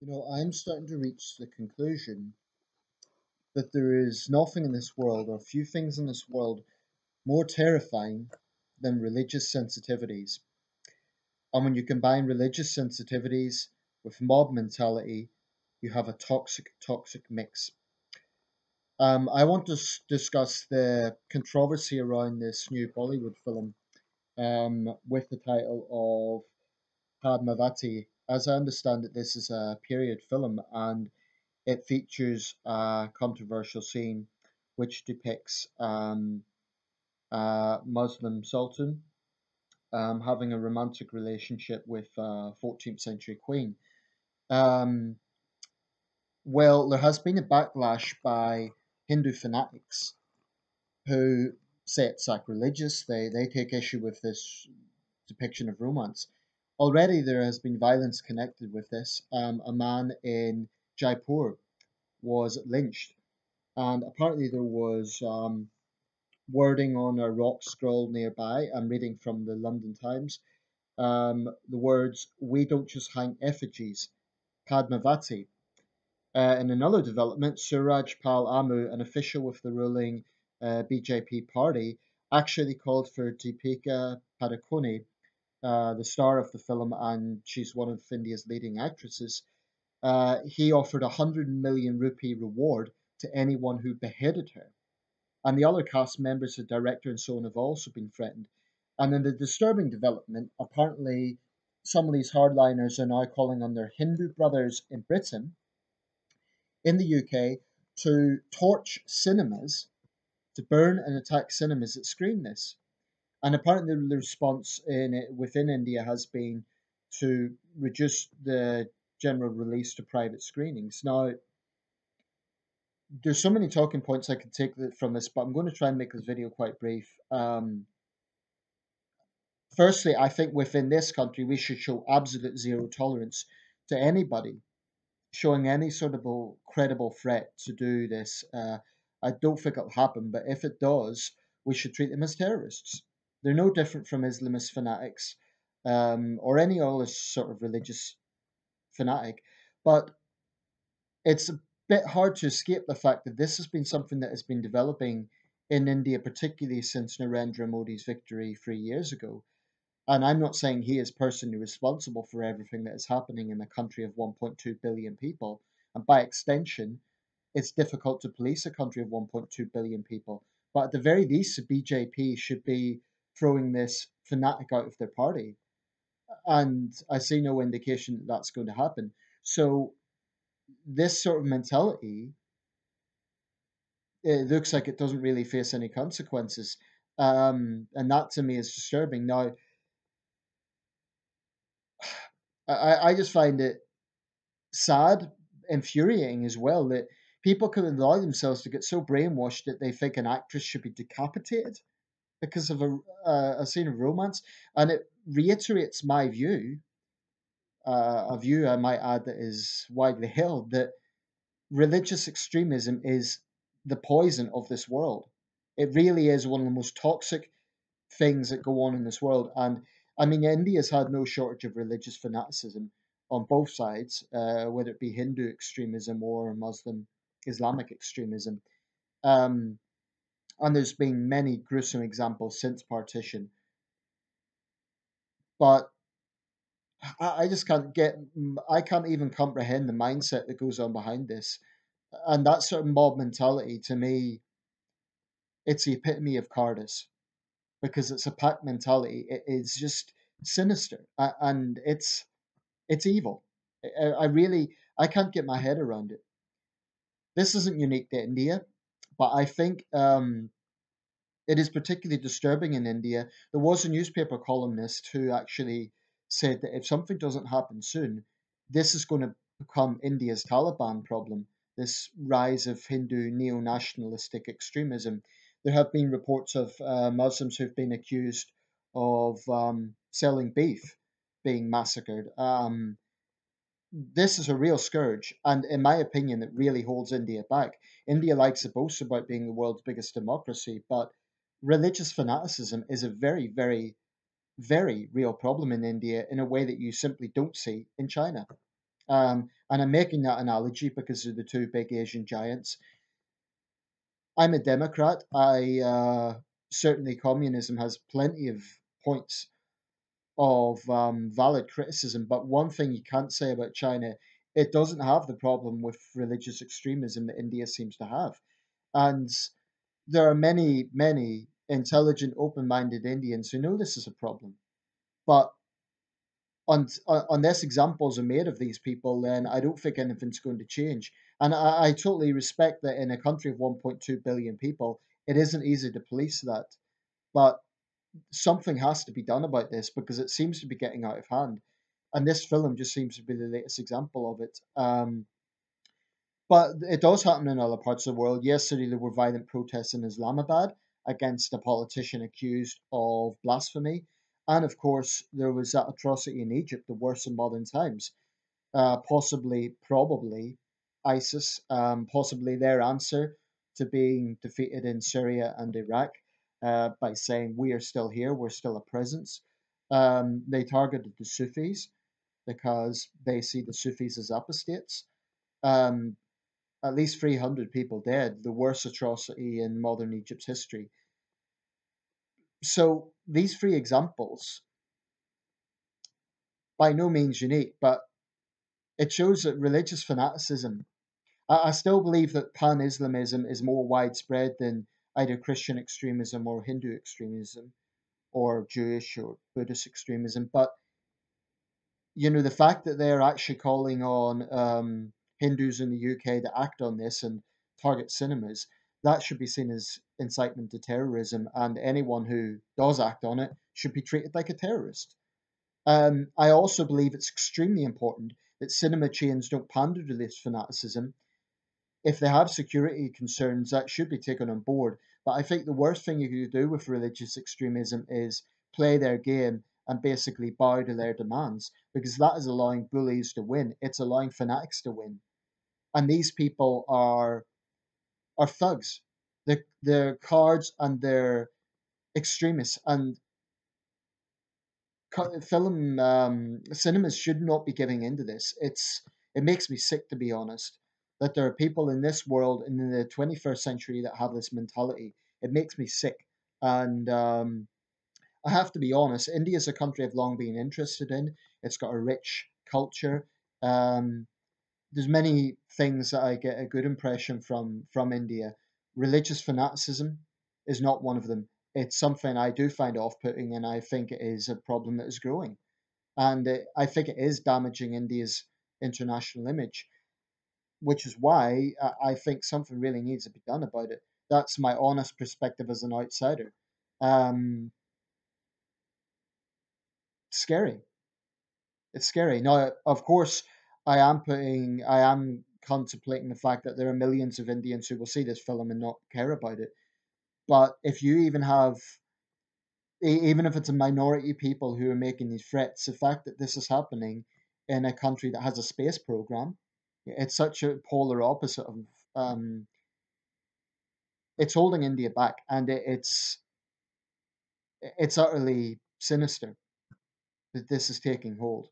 I'm starting to reach the conclusion that there is nothing in this world, or few things in this world, more terrifying than religious sensitivities. And when you combine religious sensitivities with mob mentality, you have a toxic, toxic mix. I want to discuss the controversy around this new Bollywood film with the title of Padmavati. As I understand it, this is a period film and it features a controversial scene which depicts a Muslim sultan having a romantic relationship with a 14th century queen. Um, well, there has been a backlash by Hindu fanatics who say it's sacrilegious. They take issue with this depiction of romance. Already there has been violence connected with this. A man in Jaipur was lynched, and apparently there was wording on a rock scroll nearby. I'm reading from the London Times. The words, "We don't just hang effigies, Padmavati." In another development, Suraj Pal Amu, an official with the ruling BJP party, actually called for Deepika Padukone, the star of the film, and she's one of India's leading actresses. He offered a 100 million rupee reward to anyone who beheaded her. And the other cast members, the director and so on, have also been threatened. And in the disturbing development, apparently some of these hardliners are now calling on their Hindu brothers in Britain, in the UK, to torch cinemas, to burn and attack cinemas that screen this. And apparently the response within India has been to reduce the general release to private screenings. Now, there's so many talking points I could take from this, but I'm going to try and make this video quite brief. Firstly, I think within this country we should show absolute zero tolerance to anybody showing any sort of credible threat to do this. I don't think it'll happen, but if it does, we should treat them as terrorists. They're no different from Islamist fanatics or any other sort of religious fanatic. But it's a bit hard to escape the fact that this has been something that has been developing in India, particularly since Narendra Modi's victory 3 years ago. And I'm not saying he is personally responsible for everything that is happening in a country of 1.2 billion people. And by extension, it's difficult to police a country of 1.2 billion people. But at the very least, the BJP should be throwing this fanatic out of their party. And I see no indication that that's going to happen. So, this sort of mentality, it looks like it doesn't really face any consequences. And that to me is disturbing. Now, I just find it sad, infuriating as well that people can allow themselves to get so brainwashed that they think an actress should be decapitated because of a scene of romance. And it reiterates my view, a view I might add that is widely held, that religious extremism is the poison of this world. It really is one of the most toxic things that go on in this world. And I mean, India's had no shortage of religious fanaticism on both sides, whether it be Hindu extremism or Muslim Islamic extremism. Um, and there's been many gruesome examples since partition. But I just I can't even comprehend the mindset that goes on behind this. And that sort of mob mentality, to me, it's the epitome of cowardice because it's a pack mentality. It is just sinister and it's evil. I really I can't get my head around it. This isn't unique to India, but I think it is particularly disturbing in India. There was a newspaper columnist who actually said that if something doesn't happen soon, this is going to become India's Taliban problem. This rise of Hindu neo-nationalistic extremism. There have been reports of Muslims who've been accused of selling beef being massacred. This is a real scourge, and in my opinion, it really holds India back. India likes to boast about being the world's biggest democracy, but religious fanaticism is a very, very, very real problem in India in a way that you simply don't see in China. And I'm making that analogy because of the two big Asian giants. I'm a Democrat. I certainly communism has plenty of points of valid criticism, but one thing you can't say about China, it doesn't have the problem with religious extremism that India seems to have. And there are many, many intelligent, open-minded Indians who know this is a problem. But unless examples are made of these people, then I don't think anything's going to change. And I totally respect that in a country of 1.2 billion people, it isn't easy to police that. But something has to be done about this because it seems to be getting out of hand. And this film just seems to be the latest example of it. But it does happen in other parts of the world. Yesterday, there were violent protests in Islamabad against a politician accused of blasphemy. And of course, there was that atrocity in Egypt, the worst in modern times. Possibly, probably ISIS, possibly their answer to being defeated in Syria and Iraq by saying, we are still here, we're still a presence. They targeted the Sufis because they see the Sufis as apostates. Um, at least 300 people dead, the worst atrocity in modern Egypt's history. So these three examples, by no means unique, but it shows that religious fanaticism. I still believe that pan Islamism is more widespread than either Christian extremism or Hindu extremism or Jewish or Buddhist extremism. But the fact that they're actually calling on Hindus in the UK to act on this and target cinemas, that should be seen as incitement to terrorism, and anyone who does act on it should be treated like a terrorist. I also believe it's extremely important that cinema chains don't pander to this fanaticism. If they have security concerns, that should be taken on board. But I think the worst thing you could do with religious extremism is play their game and basically bow to their demands, because that is allowing bullies to win. It's allowing fanatics to win, and these people are thugs. They're cards and they're extremists, and film cinemas should not be giving into this. It makes me sick, to be honest, that there are people in this world in the 21st century that have this mentality. It makes me sick, and I have to be honest. India is a country I've long been interested in. It's got a rich culture. Um, there's many things that I get a good impression from India. Religious fanaticism is not one of them. It's something I do find off-putting, and I think it is a problem that is growing. And I think it is damaging India's international image, which is why I think something really needs to be done about it. That's my honest perspective as an outsider. Um, scary. It's scary. Now, of course, I am contemplating the fact that there are millions of Indians who will see this film and not care about it. But if you even have, even if it's a minority of people who are making these threats, the fact that this is happening in a country that has a space program, it's such a polar opposite of, um, it's holding India back, and it's utterly sinister that this is taking hold.